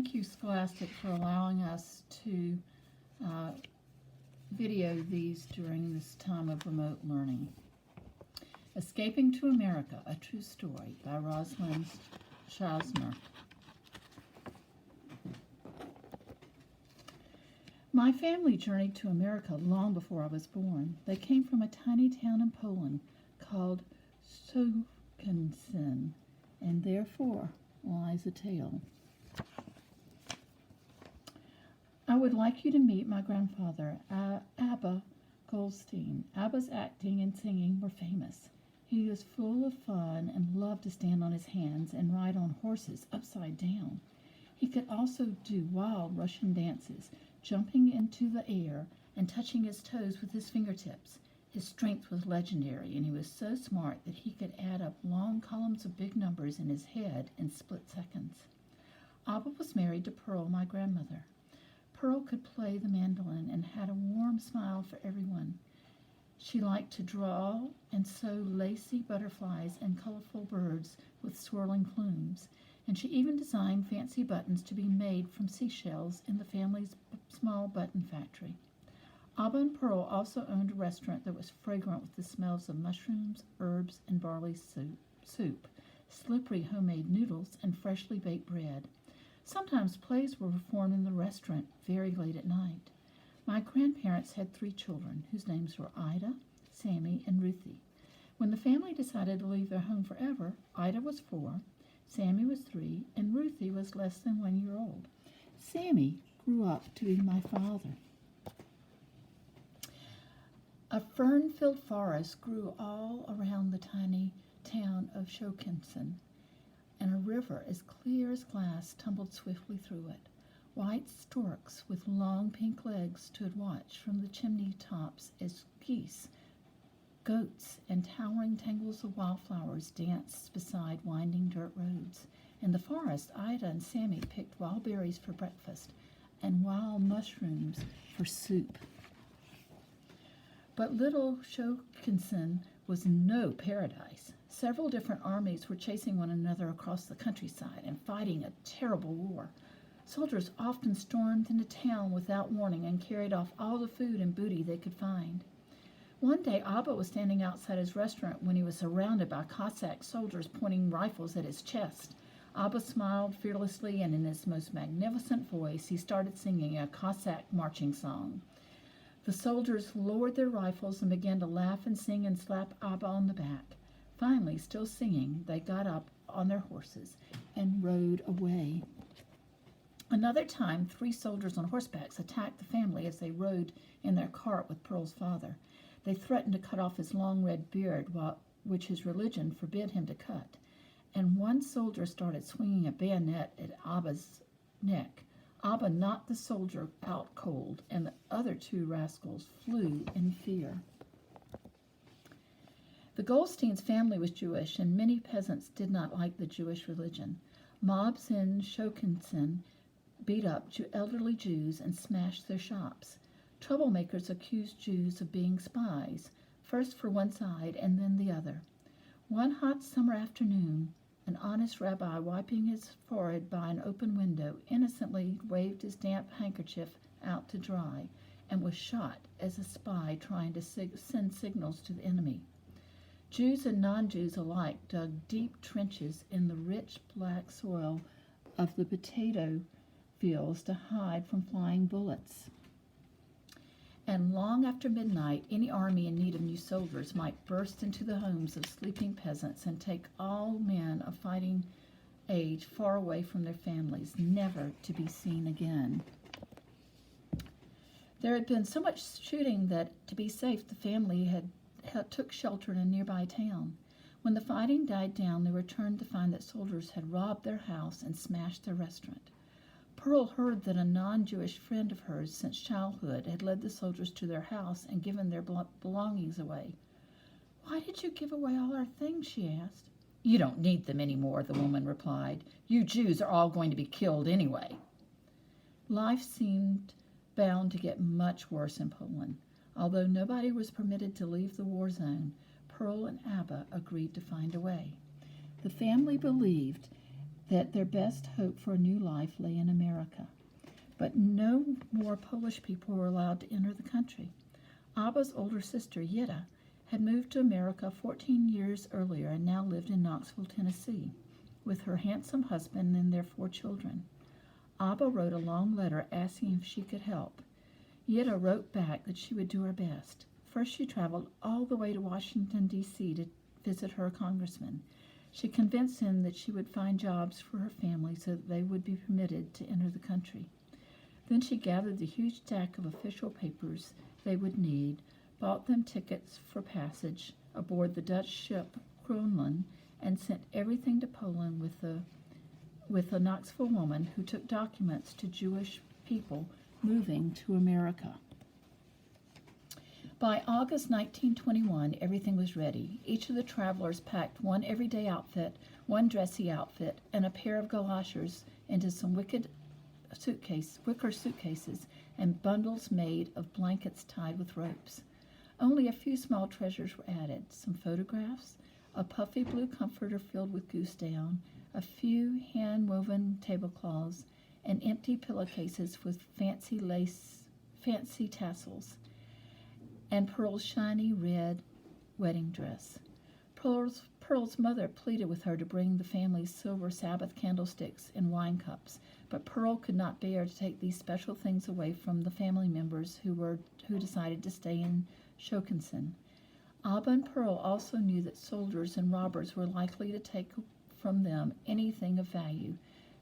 Thank you, Scholastic, for allowing us to video these during this time of remote learning. Escaping to America, a True Story by Rosalyn Schanzer. My family journeyed to America long before I was born. They came from a tiny town in Poland called Szokensin, and therefore lies a tale. I would like you to meet my grandfather, Abba Goldstein. Abba's acting and singing were famous. He was full of fun and loved to stand on his hands and ride on horses upside down. He could also do wild Russian dances, jumping into the air and touching his toes with his fingertips. His strength was legendary, and he was so smart that he could add up long columns of big numbers in his head in split seconds. Abba was married to Pearl, my grandmother. Pearl could play the mandolin and had a warm smile for everyone. She liked to draw and sew lacy butterflies and colorful birds with swirling plumes, and she even designed fancy buttons to be made from seashells in the family's small button factory. Abba and Pearl also owned a restaurant that was fragrant with the smells of mushrooms, herbs, and barley soup, slippery homemade noodles, and freshly baked bread. Sometimes plays were performed in the restaurant very late at night. My grandparents had 3 children, whose names were Ida, Sammy, and Ruthie. When the family decided to leave their home forever, Ida was 4, Sammy was 3, and Ruthie was less than 1 year old. Sammy grew up to be my father. A fern-filled forest grew all around the tiny town of Szokensin, and a river as clear as glass tumbled swiftly through it. White storks with long pink legs stood watch from the chimney tops as geese, goats, and towering tangles of wildflowers danced beside winding dirt roads. In the forest, Ida and Sammy picked wild berries for breakfast and wild mushrooms for soup. But little Szokensin was no paradise. Several different armies were chasing one another across the countryside and fighting a terrible war. Soldiers often stormed into town without warning and carried off all the food and booty they could find. One day, Abba was standing outside his restaurant when he was surrounded by Cossack soldiers pointing rifles at his chest. Abba smiled fearlessly, and in his most magnificent voice, he started singing a Cossack marching song. The soldiers lowered their rifles and began to laugh and sing and slap Abba on the back. Finally, still singing, they got up on their horses and rode away. Another time, 3 soldiers on horseback attacked the family as they rode in their cart with Pearl's father. They threatened to cut off his long red beard, which his religion forbid him to cut. And one soldier started swinging a bayonet at Abba's neck. Abba knocked the soldier out cold, and the other 2 rascals flew in fear. The Goldsteins' family was Jewish, and many peasants did not like the Jewish religion. Mobs in Szokensin beat up elderly Jews and smashed their shops. Troublemakers accused Jews of being spies, first for one side and then the other. One hot summer afternoon, an honest rabbi, wiping his forehead by an open window, innocently waved his damp handkerchief out to dry and was shot as a spy trying to send signals to the enemy. Jews and non-Jews alike dug deep trenches in the rich black soil of the potato fields to hide from flying bullets. And long after midnight, any army in need of new soldiers might burst into the homes of sleeping peasants and take all men of fighting age far away from their families, never to be seen again. There had been so much shooting that, to be safe, the family took shelter in a nearby town. When the fighting died down, they returned to find that soldiers had robbed their house and smashed their restaurant. Pearl heard that a non-Jewish friend of hers since childhood had led the soldiers to their house and given their belongings away. "Why did you give away all our things?" she asked. "You don't need them anymore," the woman replied. "You Jews are all going to be killed anyway." Life seemed bound to get much worse in Poland. Although nobody was permitted to leave the war zone, Pearl and Abba agreed to find a way. The family believed that their best hope for a new life lay in America. But no more Polish people were allowed to enter the country. Abba's older sister, Yetta, had moved to America 14 years earlier and now lived in Knoxville, Tennessee, with her handsome husband and their 4 children. Abba wrote a long letter asking if she could help. Yetta wrote back that she would do her best. First, she traveled all the way to Washington, D.C. to visit her congressman. She convinced him that she would find jobs for her family so that they would be permitted to enter the country. Then she gathered the huge stack of official papers they would need, bought them tickets for passage aboard the Dutch ship Rosalyn, and sent everything to Poland with a Knoxville woman who took documents to Jewish people moving to America. By August 1921, everything was ready. Each of the travelers packed one everyday outfit, one dressy outfit, and a pair of galoshes into some wicker suitcases and bundles made of blankets tied with ropes. Only a few small treasures were added: some photographs, a puffy blue comforter filled with goose down, a few hand-woven tablecloths, and empty pillowcases with fancy tassels, and Pearl's shiny red wedding dress. Pearl's mother pleaded with her to bring the family's silver Sabbath candlesticks and wine cups, but Pearl could not bear to take these special things away from the family members who decided to stay in Shokensen. Abba and Pearl also knew that soldiers and robbers were likely to take from them anything of value,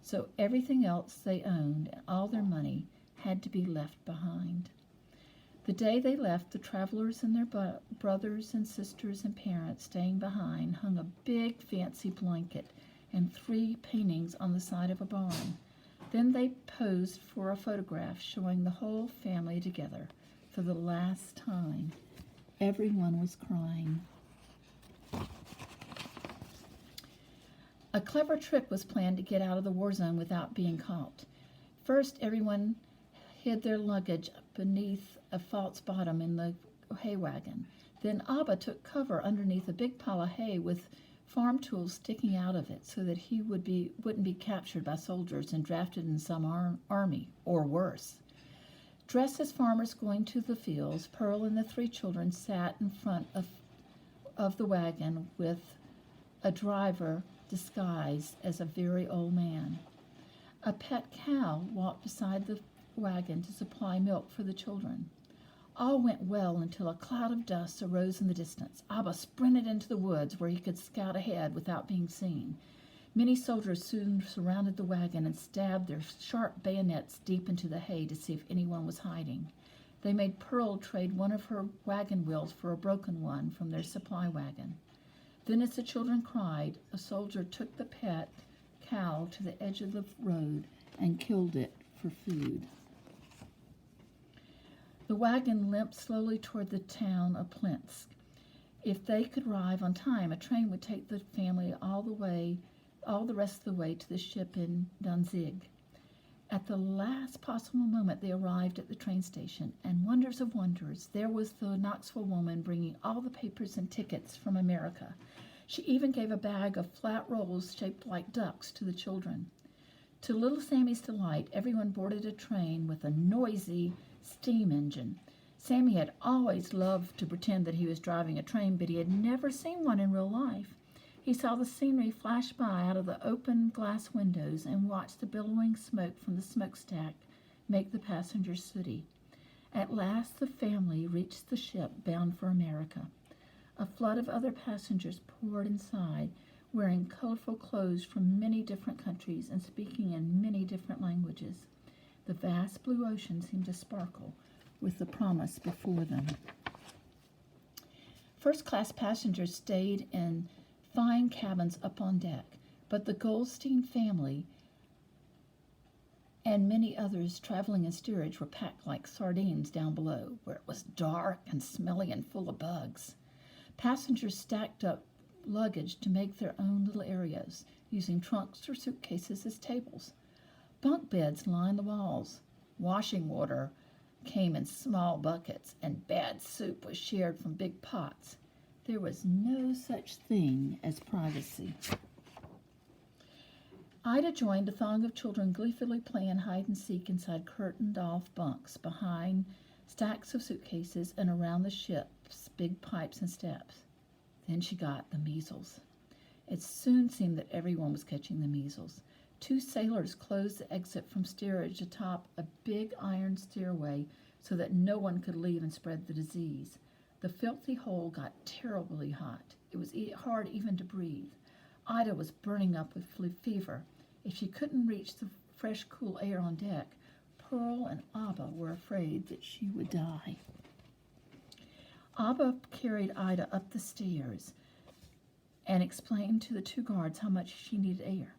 so everything else they owned and all their money had to be left behind. The day they left, the travelers and their brothers and sisters and parents staying behind hung a big fancy blanket and 3 paintings on the side of a barn. Then they posed for a photograph showing the whole family together for the last time. Everyone was crying. A clever trick was planned to get out of the war zone without being caught. First, everyone hid their luggage beneath a false bottom in the hay wagon. Then Abba took cover underneath a big pile of hay with farm tools sticking out of it so that he wouldn't be captured by soldiers and drafted in some army, or worse. Dressed as farmers going to the fields, Pearl and the 3 children sat in front of the wagon with a driver disguised as a very old man. A pet cow walked beside the wagon to supply milk for the children. All went well until a cloud of dust arose in the distance. Abba sprinted into the woods where he could scout ahead without being seen. Many soldiers soon surrounded the wagon and stabbed their sharp bayonets deep into the hay to see if anyone was hiding. They made Pearl trade one of her wagon wheels for a broken one from their supply wagon. Then, as the children cried, a soldier took the pet cow to the edge of the road and killed it for food. The wagon limped slowly toward the town of Plinsk. If they could arrive on time, a train would take the family all the rest of the way to the ship in Danzig. At the last possible moment, they arrived at the train station, and wonders of wonders, there was the Knoxville woman bringing all the papers and tickets from America. She even gave a bag of flat rolls shaped like ducks to the children. To little Sammy's delight, everyone boarded a train with a noisy steam engine. Sammy had always loved to pretend that he was driving a train, but he had never seen one in real life. He saw the scenery flash by out of the open glass windows and watched the billowing smoke from the smokestack make the passengers sooty. At last the family reached the ship bound for America. A flood of other passengers poured inside, wearing colorful clothes from many different countries and speaking in many different languages. The vast blue ocean seemed to sparkle with the promise before them. First-class passengers stayed in fine cabins up on deck, but the Goldstein family and many others traveling in steerage were packed like sardines down below, where it was dark and smelly and full of bugs. Passengers stacked up luggage to make their own little areas, using trunks or suitcases as tables. Bunk beds lined the walls. Washing water came in small buckets, and bad soup was shared from big pots. There was no such thing as privacy. Ida joined a throng of children gleefully playing hide-and-seek inside curtained-off bunks, behind stacks of suitcases, and around the ship's big pipes and steps. Then she got the measles. It soon seemed that everyone was catching the measles. 2 sailors closed the exit from steerage atop a big iron stairway so that no one could leave and spread the disease. The filthy hole got terribly hot. It was hard even to breathe. Ida was burning up with fever. If she couldn't reach the fresh, cool air on deck, Pearl and Abba were afraid that she would die. Abba carried Ida up the stairs and explained to the 2 guards how much she needed air.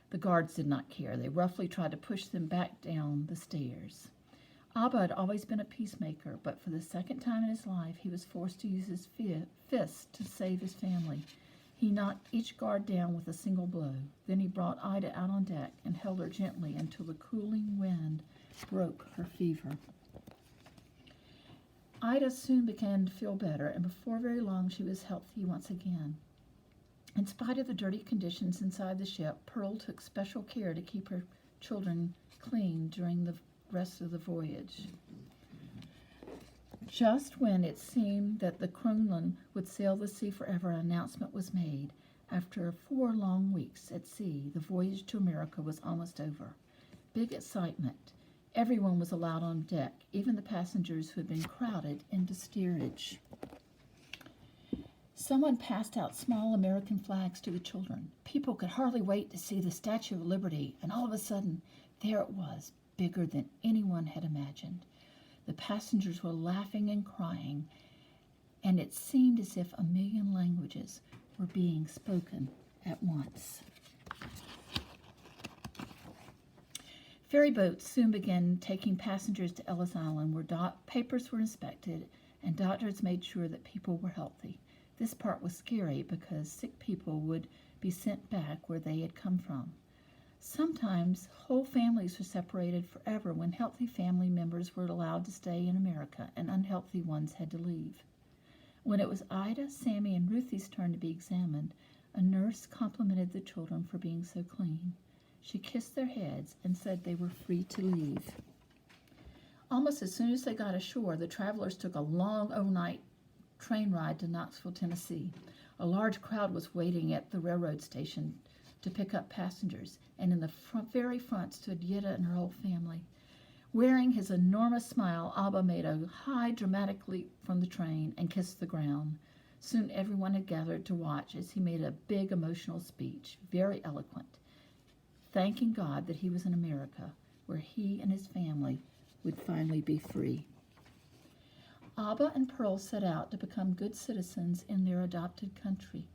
The guards did not care. They roughly tried to push them back down the stairs. Abba had always been a peacemaker, but for the second time in his life, he was forced to use his fists to save his family. He knocked each guard down with a single blow. Then he brought Ida out on deck and held her gently until the cooling wind broke her fever. Ida soon began to feel better, and before very long she was healthy once again. In spite of the dirty conditions inside the ship, Pearl took special care to keep her children clean during the rest of the voyage. Just when it seemed that the Kronen would sail the sea forever, an announcement was made. After 4 long weeks at sea, the voyage to America was almost over. Big excitement. Everyone was allowed on deck, even the passengers who had been crowded into steerage. Someone passed out small American flags to the children. People could hardly wait to see the Statue of Liberty, and all of a sudden, there it was, bigger than anyone had imagined. The passengers were laughing and crying, and it seemed as if 1,000,000 languages were being spoken at once. Ferry boats soon began taking passengers to Ellis Island, where papers were inspected and doctors made sure that people were healthy. This part was scary because sick people would be sent back where they had come from. Sometimes whole families were separated forever when healthy family members were allowed to stay in America and unhealthy ones had to leave. When it was Ida, Sammy, and Ruthie's turn to be examined, a nurse complimented the children for being so clean. She kissed their heads and said they were free to leave. Almost as soon as they got ashore, the travelers took a long overnight train ride to Knoxville, Tennessee. A large crowd was waiting at the railroad station to pick up passengers, and in the very front stood Yetta and her whole family. Wearing his enormous smile, Abba made a high, dramatic leap from the train and kissed the ground. Soon everyone had gathered to watch as he made a big emotional speech, very eloquent, thanking God that he was in America, where he and his family would finally be free. Abba and Pearl set out to become good citizens in their adopted country.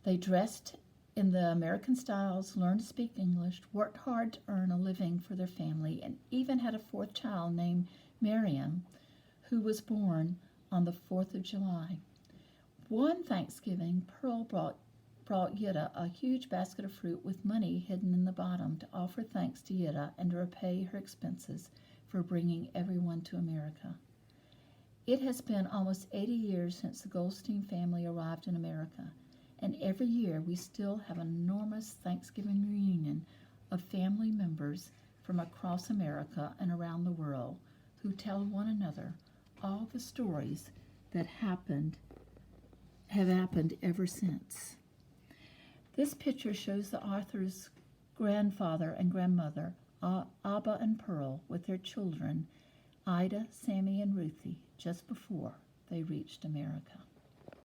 They dressed in the American styles, learned to speak English, worked hard to earn a living for their family, and even had a 4th child named Miriam, who was born on the 4th of July. One Thanksgiving, Pearl brought Yetta a huge basket of fruit with money hidden in the bottom to offer thanks to Yetta and to repay her expenses for bringing everyone to America. It has been almost 80 years since the Goldstein family arrived in America, and every year we still have an enormous Thanksgiving reunion of family members from across America and around the world who tell one another all the stories that have happened ever since. This picture shows the author's grandfather and grandmother, Abba and Pearl, with their children, Ida, Sammy, and Ruthie, just before they reached America.